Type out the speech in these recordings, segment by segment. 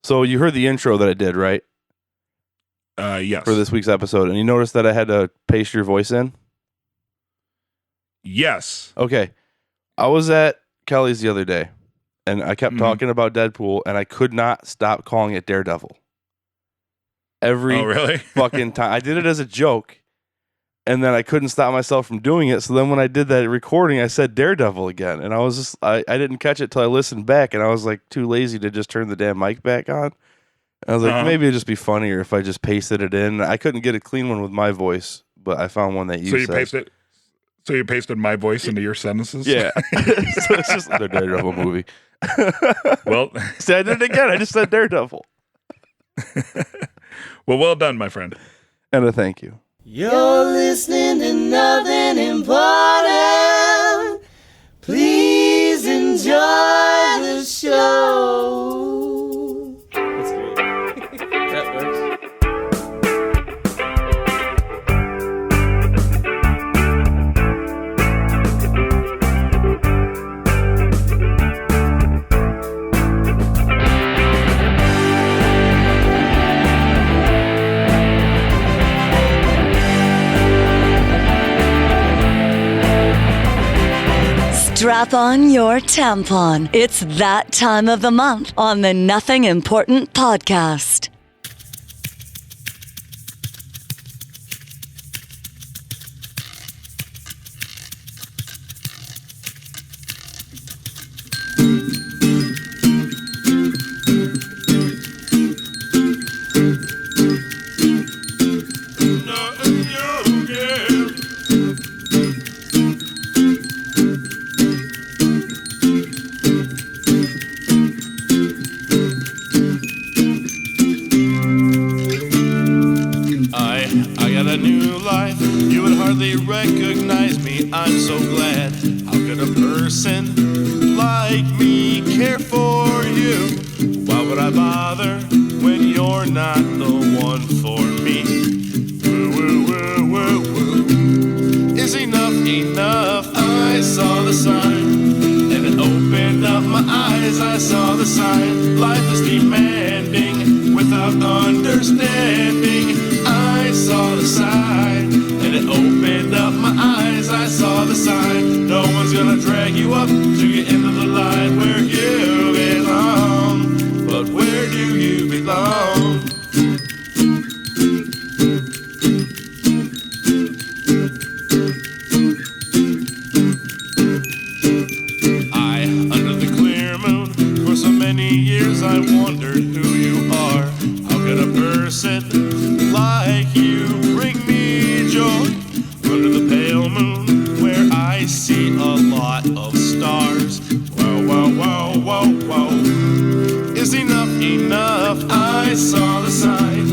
So you heard the intro that I did, right? Yes. For this week's episode, and you noticed that I had to paste your voice in? Yes. Okay. I was at Kelly's the other day, and I kept talking about Deadpool, and I could not stop calling it Daredevil. Every fucking time. I did it as a joke, and then I couldn't stop myself from doing it. So then when I did that recording, I said Daredevil again, and I was just, I didn't catch it till I listened back, and I was like too lazy to just turn the damn mic back on. And I was like, maybe it'd just be funnier if I just pasted it in. I couldn't get a clean one with my voice, but I found one that you said. So you pasted my voice into your sentences? Yeah. So it's just another Daredevil movie. Well, see, I did it again. I just said Daredevil. Well done, my friend. And a thank you. You're listening to Nothing Important. Please enjoy the show. That's great. That works. Strap on your tampon. It's that time of the month on the Nothing Important podcast. Recognize me, I'm so glad. How could a person like me care for you? Why would I bother when you're not the one for me? Woo, woo, woo, woo, woo. Is enough enough? I saw the sign, and it opened up my eyes. I saw the sign. Life is demanding without understanding. I saw the sign, and it opened up my eyes. I saw the sign. No one's gonna drag you up to get into the line where you belong. But where do you belong? Under the clear moon, for so many years I wondered who you are. How could a person like you bring me joy? Under the pale moon, where I see a lot of stars. Wow, wow, wow, wow, wow. Is enough enough? I saw the sign,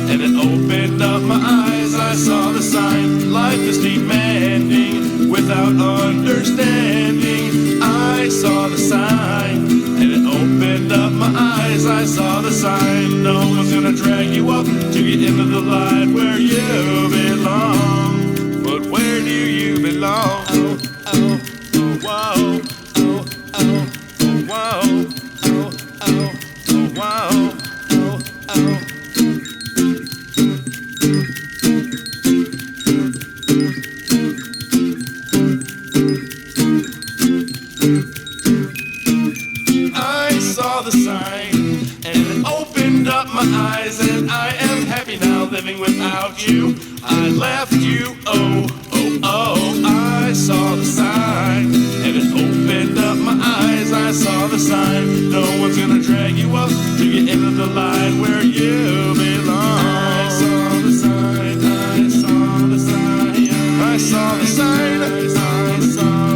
and it opened up my eyes. I saw the sign. Life is demanding without understanding. I saw the sign, and it opened up my eyes. I saw the sign. No one's gonna drag you up to get into the line where you belong. But where do you belong? Oh, oh, oh, wow. Oh, oh, oh, wow. Oh, oh, oh, wow. Oh, oh. I saw the sign, and it opened up my eyes, and I am happy now living without you. I left you, oh, oh, oh. I saw the sign, and it opened up my eyes. I saw the sign. No one's gonna drag you up to get into the line where you belong. I saw the sign, I saw the sign, I saw the sign, I saw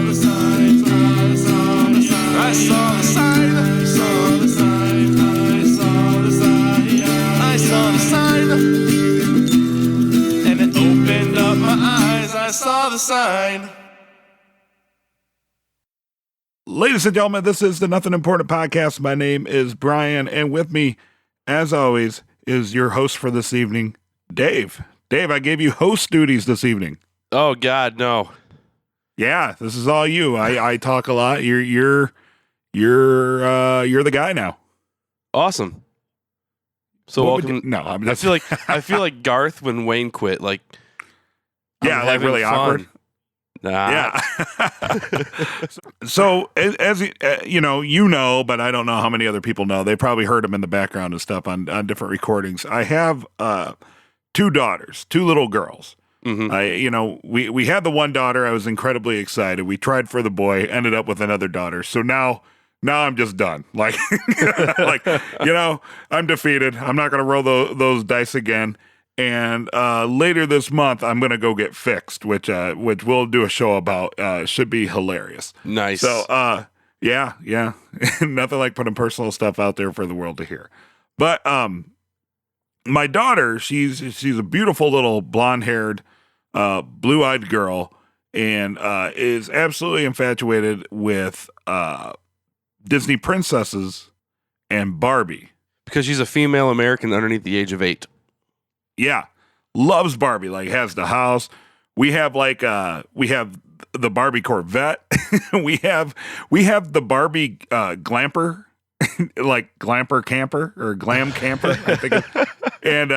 the sign, I saw the sign, I saw the sign, I saw the sign, I saw the sign, I saw the sign, and it opened up my eyes. I saw the sign. Ladies and gentlemen, this is the Nothing Important podcast. My name is Brian, and with me, as always, is your host for this evening, Dave. Dave, I gave you host duties this evening. Oh God, no. Yeah, this is all you. I talk a lot. You're the guy now. Awesome. So What would welcome. no, I mean, I feel like Garth when Wayne quit. Like, yeah, I'm like having really fun. awkward. Nah. Yeah. So as you know, but I don't know how many other people know. They probably heard him in the background and stuff on different recordings. I have 2 daughters, 2 little girls. Mm-hmm. We had the one daughter. I was incredibly excited. We tried for the boy, ended up with another daughter. So now I'm just done. Like, I'm defeated. I'm not going to roll those dice again. And later this month, I'm going to go get fixed, which we'll do a show about. Should be hilarious. Nice. So, yeah. Nothing like putting personal stuff out there for the world to hear. But my daughter, she's a beautiful little blonde-haired, blue-eyed girl, and is absolutely infatuated with Disney princesses and Barbie. Because she's a female American underneath the age of 8. Yeah, loves Barbie. Like, has the house. We have the Barbie Corvette. we have the Barbie glamper, like glamper camper or glam camper, I think. And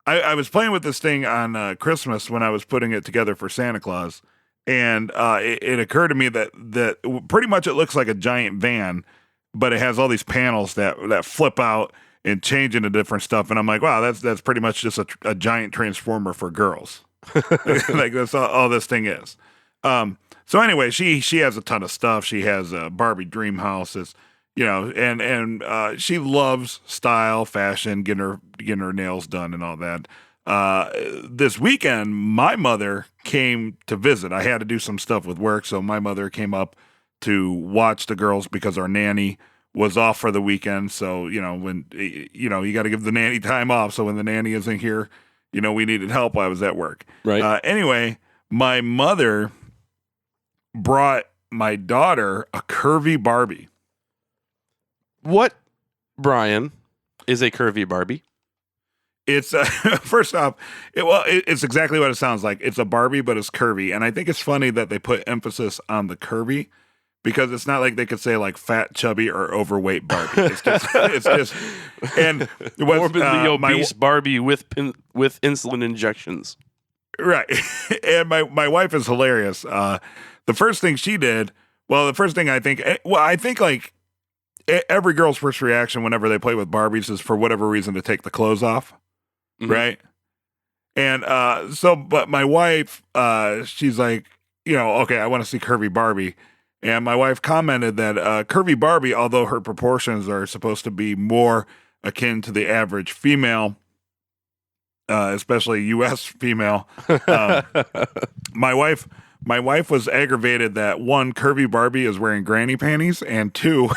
I was playing with this thing on Christmas when I was putting it together for Santa Claus, and it occurred to me that pretty much it looks like a giant van, but it has all these panels that flip out and change into different stuff. And I'm like, wow, that's pretty much just a giant transformer for girls. Like, that's all this thing is. So anyway, she has a ton of stuff. She has a Barbie dream house. It's, and she loves style, fashion, getting her nails done and all that. This weekend, my mother came to visit. I had to do some stuff with work, so my mother came up to watch the girls because our nanny was off for the weekend. So, when, you got to give the nanny time off. So when the nanny isn't here, we needed help while I was at work. Right. Anyway, my mother brought my daughter a Curvy Barbie. What, Brian, is a Curvy Barbie? It's first off, it's exactly what it sounds like. It's a Barbie, but it's curvy. And I think it's funny that they put emphasis on the curvy, because it's not like they could say like fat, chubby, or overweight Barbie. It's just and morbidly obese Barbie with insulin injections. Right. And my wife is hilarious. The first thing she did, the first thing I think like every girl's first reaction whenever they play with Barbies is for whatever reason to take the clothes off. Mm-hmm. Right. And but my wife, she's like, okay, I want to see Curvy Barbie. And my wife commented that Curvy Barbie, although her proportions are supposed to be more akin to the average female, especially U.S. female, my wife was aggravated that 1, Curvy Barbie is wearing granny panties, and 2,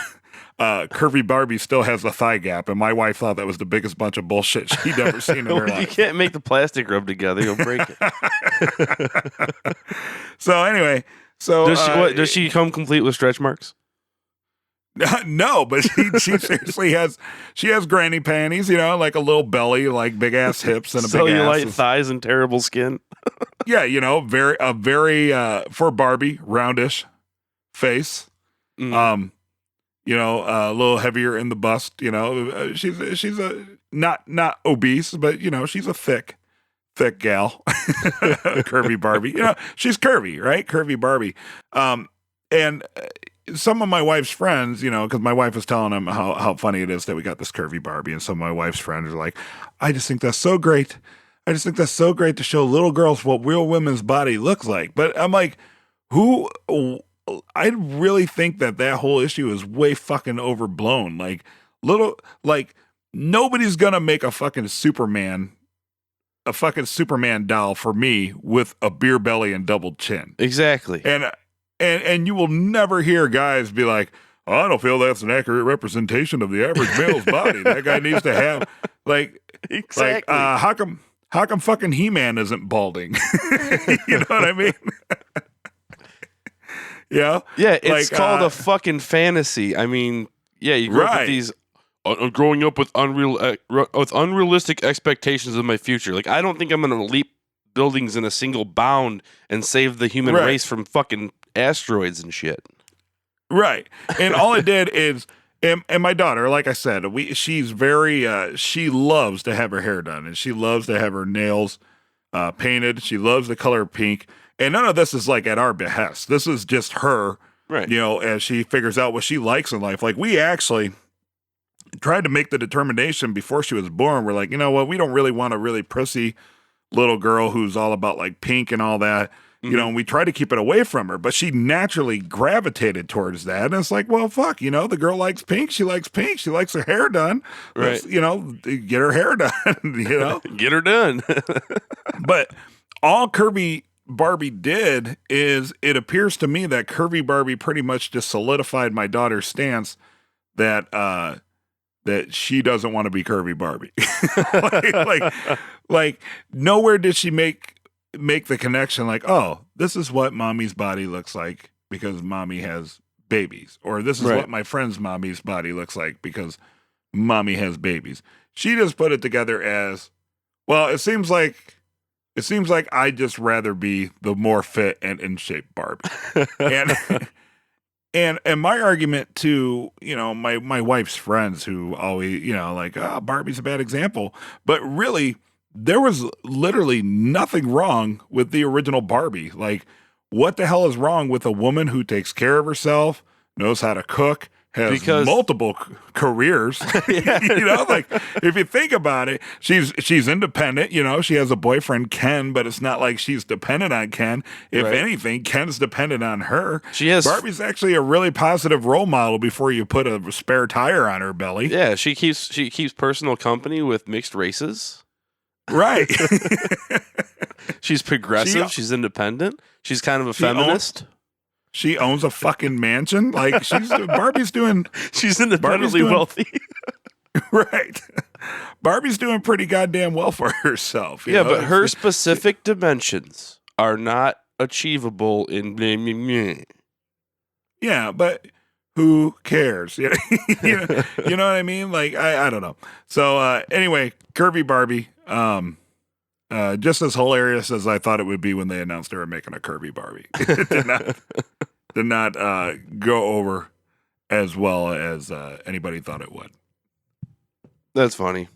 Curvy Barbie still has a thigh gap. And my wife thought that was the biggest bunch of bullshit she'd ever seen in her life. You can't make the plastic rub together; you'll break it. So anyway. So does she come complete with stretch marks? No, but she seriously has granny panties, like a little belly, like big ass hips and a big ass. Cellulite thighs and terrible skin. Yeah, very for Barbie, roundish face. Mm. A little heavier in the bust, she's a not obese, but she's a thick gal. Curvy Barbie. She's curvy, right? Curvy Barbie. And some of my wife's friends, because my wife is telling them how funny it is that we got this Curvy Barbie, and some of my wife's friends are like, I just think that's so great. I just think that's so great to show little girls what real women's body looks like. But I'm like, I really think that whole issue is way fucking overblown. Like nobody's gonna make a fucking Superman doll for me with a beer belly and double chin. Exactly. And you will never hear guys be like, oh, I don't feel that's an accurate representation of the average male's body. That guy needs to have exactly. How come fucking He-Man isn't balding? You know what I mean? Yeah. Yeah, it's called a fucking fantasy. I mean, yeah, you grew up with these growing up with unrealistic expectations of my future. Like, I don't think I'm going to leap buildings in a single bound and save the human race from fucking asteroids and shit. Right. And all it did is And my daughter, like I said, she's very she loves to have her hair done, and she loves to have her nails painted. She loves the color pink, and none of this is like at our behest. This is just her, Right. as she figures out what she likes in life. Like, we actually tried to make the determination before she was born. We're like, you know what? We don't really want a really prissy little girl who's all about like pink and all that. And we try to keep it away from her, but she naturally gravitated towards that. And it's like, well, fuck, the girl likes pink. She likes pink. She likes her hair done. Right. Get her hair done, Get her done. But all Curvy Barbie did is, it appears to me that Curvy Barbie pretty much just solidified my daughter's stance that that she doesn't want to be Curvy Barbie. like nowhere did she make the connection like, oh, this is what mommy's body looks like because mommy has babies, or this is what my friend's mommy's body looks like because mommy has babies. She just put it together as, well, it seems like I'd just rather be the more fit and in shape Barbie. and my argument to, my wife's friends who always, like, oh, Barbie's a bad example, but really, there was literally nothing wrong with the original Barbie. Like, what the hell is wrong with a woman who takes care of herself, knows how to cook, has multiple careers? Like, if you think about it, she's independent. She has a boyfriend, Ken, but it's not like she's dependent on Ken. If anything, Ken's dependent on her. Barbie's actually a really positive role model before you put a spare tire on her belly. Yeah, she keeps personal company with mixed races. Right. She's progressive. She's independent. She's kind of a feminist. She owns a fucking mansion. Like, Barbie's doing. She's independently wealthy. Right. Barbie's doing pretty goddamn well for herself. But her specific dimensions are not achievable in. Yeah, but who cares? You know what I mean? Like, I don't know. So anyway, Curvy Barbie. Just as hilarious as I thought it would be when they announced they were making a Curvy Barbie. It did not go over as well as anybody thought it would. That's funny.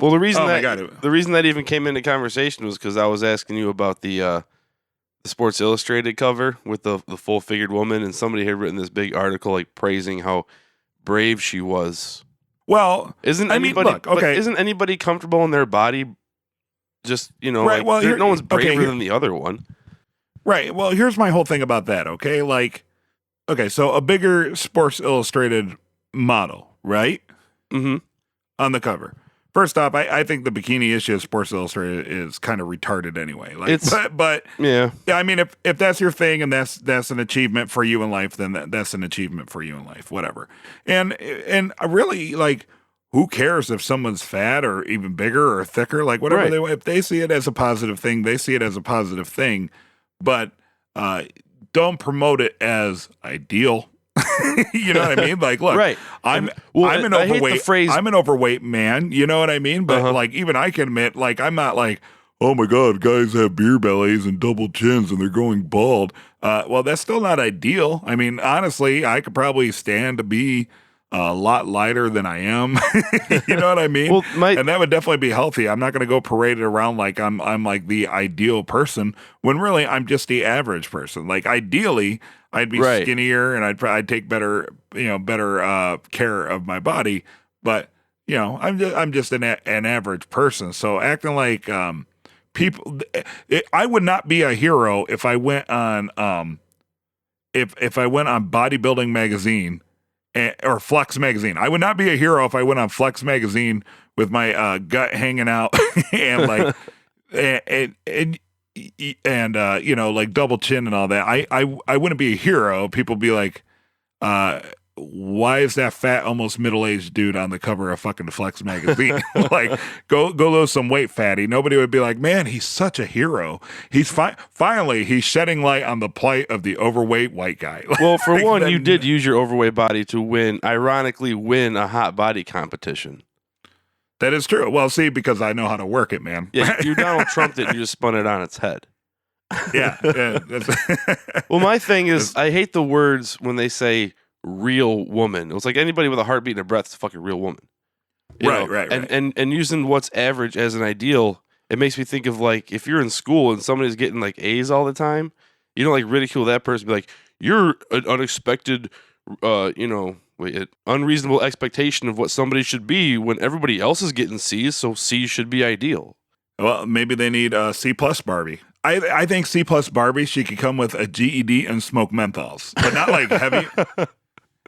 Well, the reason that even came into conversation was because I was asking you about the Sports Illustrated cover with the full figured woman, and somebody had written this big article like praising how brave she was. Well, isn't anybody comfortable in their body? Just, right, well, no one's braver than the other one. Right. Well, here's my whole thing about that, okay? Like, okay, so a bigger Sports Illustrated model, right? Mm-hmm. On the cover. First off, I think the bikini issue of Sports Illustrated is kind of retarded anyway. Like, but yeah. I mean, if that's your thing and that's an achievement for you in life, then that's an achievement for you in life, whatever. And really, like, who cares if someone's fat or even bigger or thicker? Like, whatever they want. If they see it as a positive thing, they see it as a positive thing. But don't promote it as ideal. You know what I mean? Like, look, I'm an overweight man. You know what I mean? But like, even I can admit, like, I'm not like, oh my God, guys have beer bellies and double chins and they're going bald. Well, that's still not ideal. I mean, honestly, I could probably stand to be a lot lighter than I am. You know what I mean? And that would definitely be healthy. I'm not going to go parade it around like I'm like the ideal person when really I'm just the average person. Like, ideally, I'd be skinnier and I'd take better care of my body. But I'm just an average person. So acting like I would not be a hero if I went on if I went on Bodybuilding Magazine. Or Flex Magazine. I would not be a hero if I went on Flex Magazine with my gut hanging out and like and like double chin and all that. I wouldn't be a hero. People be like, why is that fat, almost middle-aged dude on the cover of fucking Flex Magazine? Like, go lose some weight, fatty. Nobody would be like, man, he's such a hero. He's finally he's shedding light on the plight of the overweight white guy. Well, for one, you did use your overweight body to ironically win a hot body competition. That is true. Well, see, because I know how to work it, man. Yeah, you Donald Trumped it and you just spun it on its head. Yeah. Well, my thing is, I hate the words when they say real woman. It was like anybody with a heartbeat and a breath is a fucking real woman. You know? Right. And using what's average as an ideal, it makes me think of like if you're in school and somebody's getting like A's all the time, you don't like ridicule that person. Be like, you're an unexpected, unreasonable expectation of what somebody should be when everybody else is getting C's. So C should be ideal. Well, maybe they need C plus Barbie. I think C plus Barbie, she could come with a GED and smoke menthols, but not like heavy,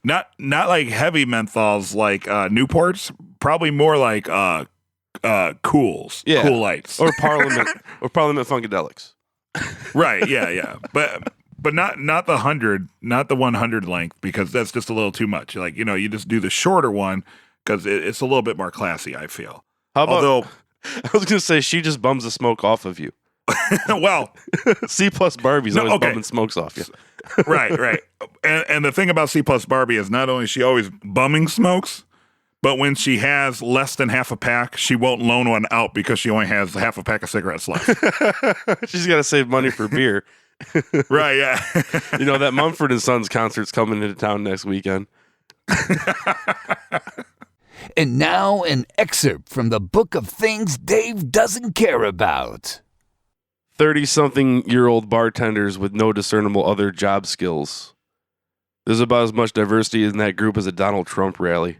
not like heavy menthols like Newports. Probably more like Cools, Cool Lights, or Parliament Funkadelics. Right? Yeah. But not the 100, not the 100 length, because that's just a little too much. Like you just do the shorter one because it's a little bit more classy. I feel. How about? Although I was gonna say she just bums the smoke off of you. well, C plus Barbie's always bumming smokes off you. right. And the thing about C plus Barbie is not only is she always bumming smokes, but when she has less than half a pack, she won't loan one out because she only has half a pack of cigarettes left. She's got to save money for beer. Right, yeah. That Mumford & Sons concert's coming into town next weekend. And now an excerpt from the book of things Dave doesn't care about. 30-something-year-old bartenders with no discernible other job skills. There's about as much diversity in that group as a Donald Trump rally.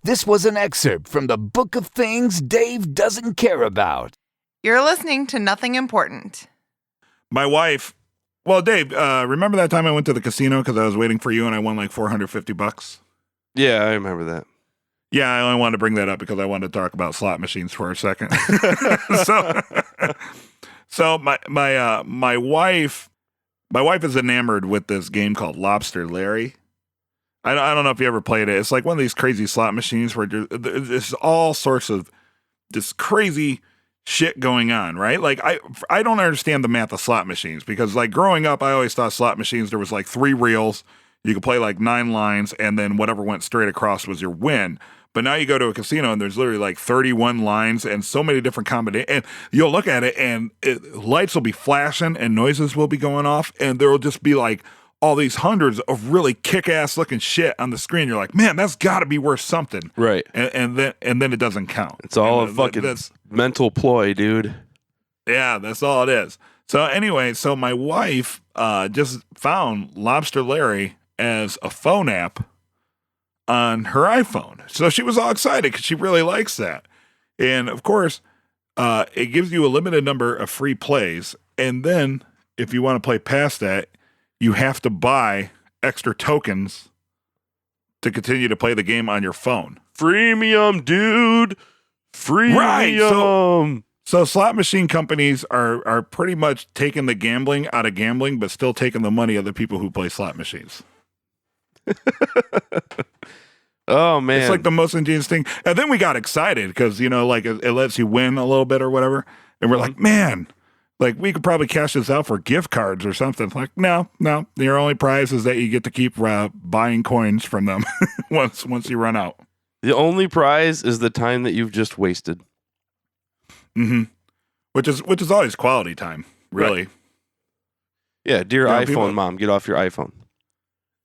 This was an excerpt from the book of things Dave doesn't care about. You're listening to Nothing Important. My wife, well, Dave, remember that time I went to the casino because I was waiting for you and I won like $450? Yeah, I remember that. Yeah, I only wanted to bring that up because I wanted to talk about slot machines for a second. So my wife is enamored with this game called Lobster Larry. I don't know if you ever played it. It's like one of these crazy slot machines where there's all sorts of this crazy shit going on, right? Like I don't understand the math of slot machines because like growing up, I always thought slot machines, there was like 3 reels. You could play like 9 lines and then whatever went straight across was your win. But now you go to a casino and there's literally like 31 lines and so many different combinations. And you'll look at it and lights will be flashing and noises will be going off. And there will just be like all these hundreds of really kick-ass looking shit on the screen. You're like, man, that's got to be worth something. Right. And then it doesn't count. It's all a fucking mental ploy, dude. Yeah, that's all it is. So anyway, my wife just found Lobster Larry as a phone app on her iPhone. So she was all excited because she really likes that. And of course, it gives you a limited number of free plays. And then if you want to play past that, you have to buy extra tokens to continue to play the game on your phone. Freemium, dude. Freemium. Right. So slot machine companies are pretty much taking the gambling out of gambling, but still taking the money of the people who play slot machines. Oh man, it's like the most ingenious thing. And then we got excited because like it lets you win a little bit or whatever, and we're like, man, like we could probably cash this out for gift cards or something. Like, no, your only prize is that you get to keep buying coins from them once you run out. The only prize is the time that you've just wasted. Mm-hmm. Which is always quality time, really. Right. Yeah, dear iPhone mom, get off your iPhone.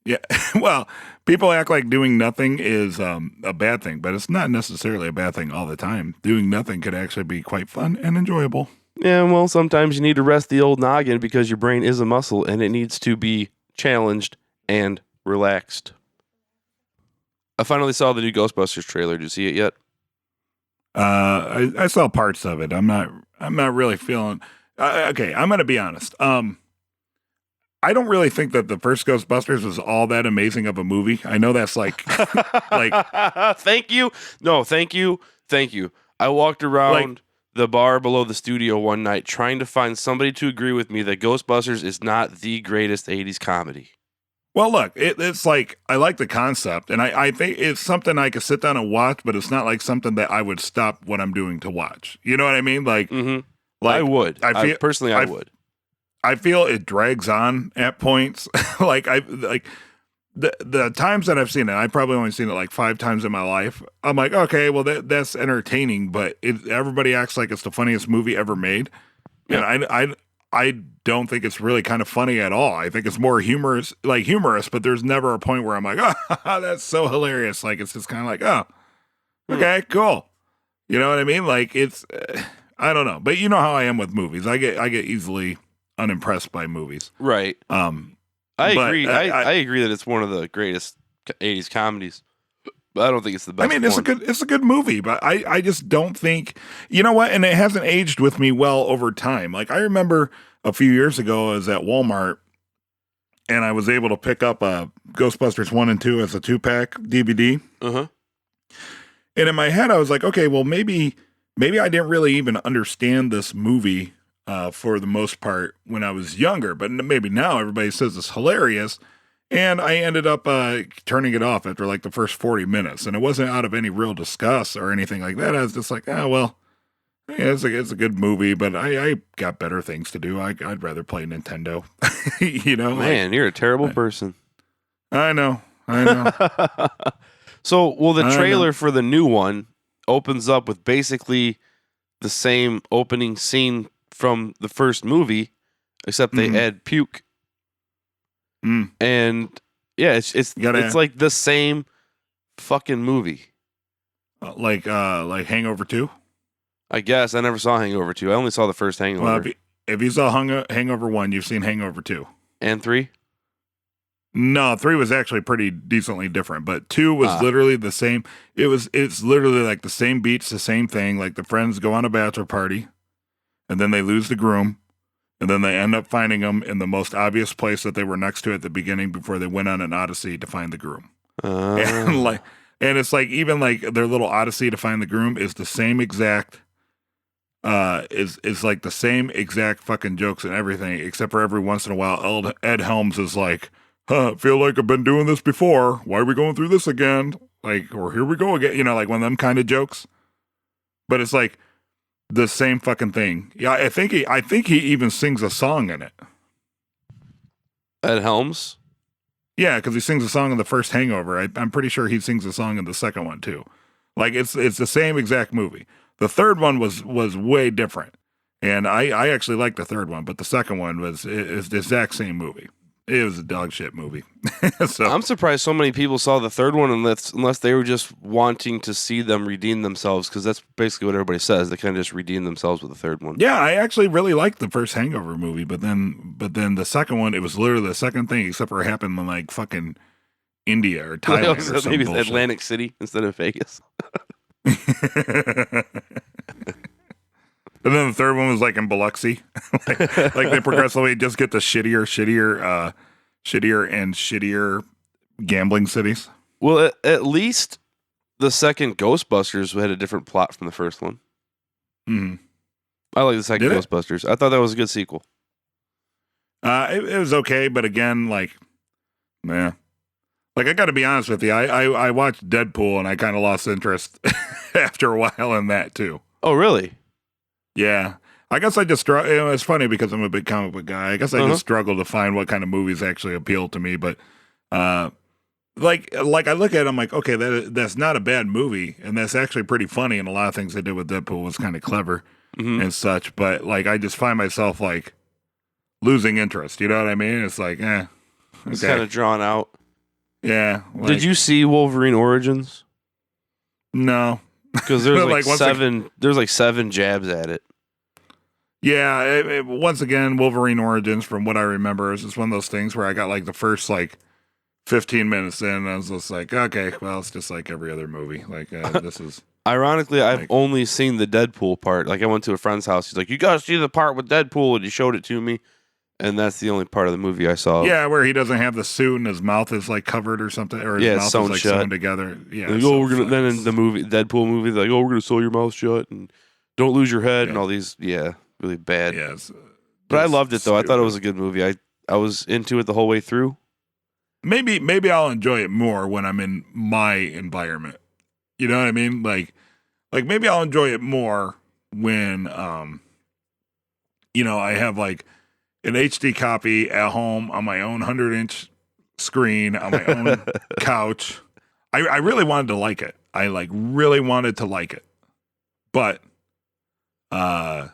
Yeah, well, people act like doing nothing is a bad thing, but it's not necessarily a bad thing all the time. Doing nothing could actually be quite fun and enjoyable. Yeah, well, sometimes you need to rest the old noggin because your brain is a muscle and it needs to be challenged and relaxed. I finally saw the new Ghostbusters trailer. Did you see it yet? I saw parts of it. I'm not really feeling. Okay, I'm gonna be honest. I don't really think that the first Ghostbusters was all that amazing of a movie. I know that's like. Thank you. No, thank you. I walked around the bar below the studio one night trying to find somebody to agree with me that Ghostbusters is not the greatest 80s comedy. Well, look, it's like, I like the concept, and I think it's something I could sit down and watch, but it's not like something that I would stop what I'm doing to watch. You know what I mean? Like, like I would. I would. I feel it drags on at points. The times that I've seen it, I've probably only seen it like 5 times in my life. I'm like, okay, well that's entertaining, but everybody acts like it's the funniest movie ever made. Yeah. And I don't think it's really kind of funny at all. I think it's more humorous, but there's never a point where I'm like, oh, that's so hilarious. Like, it's just kind of like, oh, okay, cool. You know what I mean? Like, it's, I don't know. But you know how I am with movies. I get easily unimpressed by movies. Right. I agree. I agree that it's one of the greatest 80s comedies. But I don't think it's the best. I mean, it's a good movie, but I just don't think, you know what? And it hasn't aged with me well over time. Like, I remember a few years ago, I was at Walmart and I was able to pick up Ghostbusters 1 and 2 as a 2-pack DVD. Uh-huh. And in my head, I was like, okay, well, maybe I didn't really even understand this movie for the most part when I was younger, but maybe now everybody says it's hilarious. And I ended up turning it off after like the first 40 minutes. And it wasn't out of any real disgust or anything like that. I was just like, oh, well, yeah, it's a good movie, but I got better things to do. I'd rather play Nintendo. You know? Man, you're a terrible person. I know. So, well, the trailer for the new one opens up with basically the same opening scene from the first movie, except they add puke. And yeah, it's like the same fucking movie. Like Hangover 2? I guess. I never saw Hangover 2. I only saw the first Hangover. Well, if you saw Hangover 1, you've seen Hangover 2. And 3? No, 3 was actually pretty decently different, but 2 was literally the same. It's literally like the same beats, the same thing. Like the friends go on a bachelor party, and then they lose the groom. And then they end up finding them in the most obvious place that they were next to at the beginning before they went on an odyssey to find the groom. And it's like even like their little odyssey to find the groom is the same exact is like the same exact fucking jokes and everything, except for every once in a while Ed Helms is like, feel like I've been doing this before. Why are we going through this again? Like, or here we go again. You know, like one of them kind of jokes. But it's like the same fucking thing. Yeah, I think he even sings a song in it. Ed Helms? Yeah, because he sings a song in the first Hangover. I'm pretty sure he sings a song in the second one too. Like it's the same exact movie. The third one was way different, and I actually liked the third one, but the second one is the exact same movie. It was a dog shit movie. So I'm surprised so many people saw the third one unless they were just wanting to see them redeem themselves, because that's basically what everybody says. They kind of just redeem themselves with the third one. Yeah, I actually really liked the first Hangover movie, but then the second one, it was literally the second thing, except for it happened in like fucking India or Thailand or something. Maybe Atlantic City instead of Vegas. And then the third one was like in Biloxi. like they progressively just get to shittier and shittier gambling cities. Well, at least the second Ghostbusters had a different plot from the first one. Mm-hmm. I like the second Ghostbusters. I thought that was a good sequel. It was okay, but again, like, man. Like, I got to be honest with you. I watched Deadpool and I kind of lost interest after a while in that too. Oh, really? Yeah. I guess I just it's funny because I'm a big comic book guy. I guess I just struggle to find what kind of movies actually appeal to me. But like I look at it, I'm like, okay, that's not a bad movie, and that's actually pretty funny. And a lot of things they did with Deadpool was kind of clever and such. But like, I just find myself like losing interest. You know what I mean? It's like, okay. It's kind of drawn out. Yeah. Like, did you see Wolverine Origins? No. Because there's like there's like 7 jabs at it. Yeah, once again, Wolverine Origins, from what I remember, is just one of those things where I got like the first like 15 minutes in, and I was just like, okay, well, it's just like every other movie. Like, this is... Ironically, I've only seen the Deadpool part. Like, I went to a friend's house. He's like, you gotta see the part with Deadpool, and he showed it to me. And that's the only part of the movie I saw. Yeah, where he doesn't have the suit and his mouth is like covered or something, or his mouth is like sewn together. Yeah. Like, then in the movie, Deadpool movie, they're like, we're gonna sew your mouth shut and don't lose your head and all these, really bad. Yeah. But I loved it though. I thought it was a good movie. I was into it the whole way through. Maybe I'll enjoy it more when I'm in my environment. You know what I mean? Like maybe I'll enjoy it more when I have like an HD copy at home on my own 100-inch screen on my own couch. I really wanted to like it. I like really wanted to like it, but I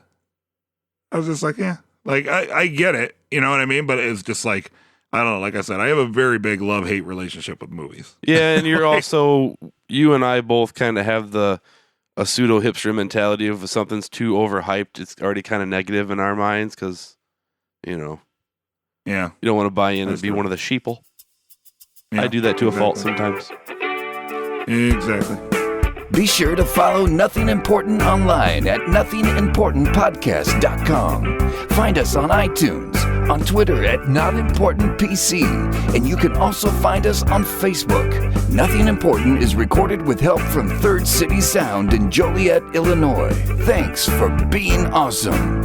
was just like, yeah, Like, I get it, you know what I mean? But it's just like, I don't know, like I said, I have a very big love-hate relationship with movies. Yeah, and you're also, you and I both kind of have a pseudo-hipster mentality of if something's too overhyped, it's already kind of negative in our minds because, you know, Yeah. you don't want to buy in That's and be true. one of the sheeple. Yeah, I do that to a fault exactly. sometimes. Exactly. Be sure to follow Nothing Important online at nothingimportantpodcast.com. Find us on iTunes, on Twitter at NotImportantPC, and you can also find us on Facebook. Nothing Important is recorded with help from Third City Sound in Joliet, Illinois. Thanks for being awesome.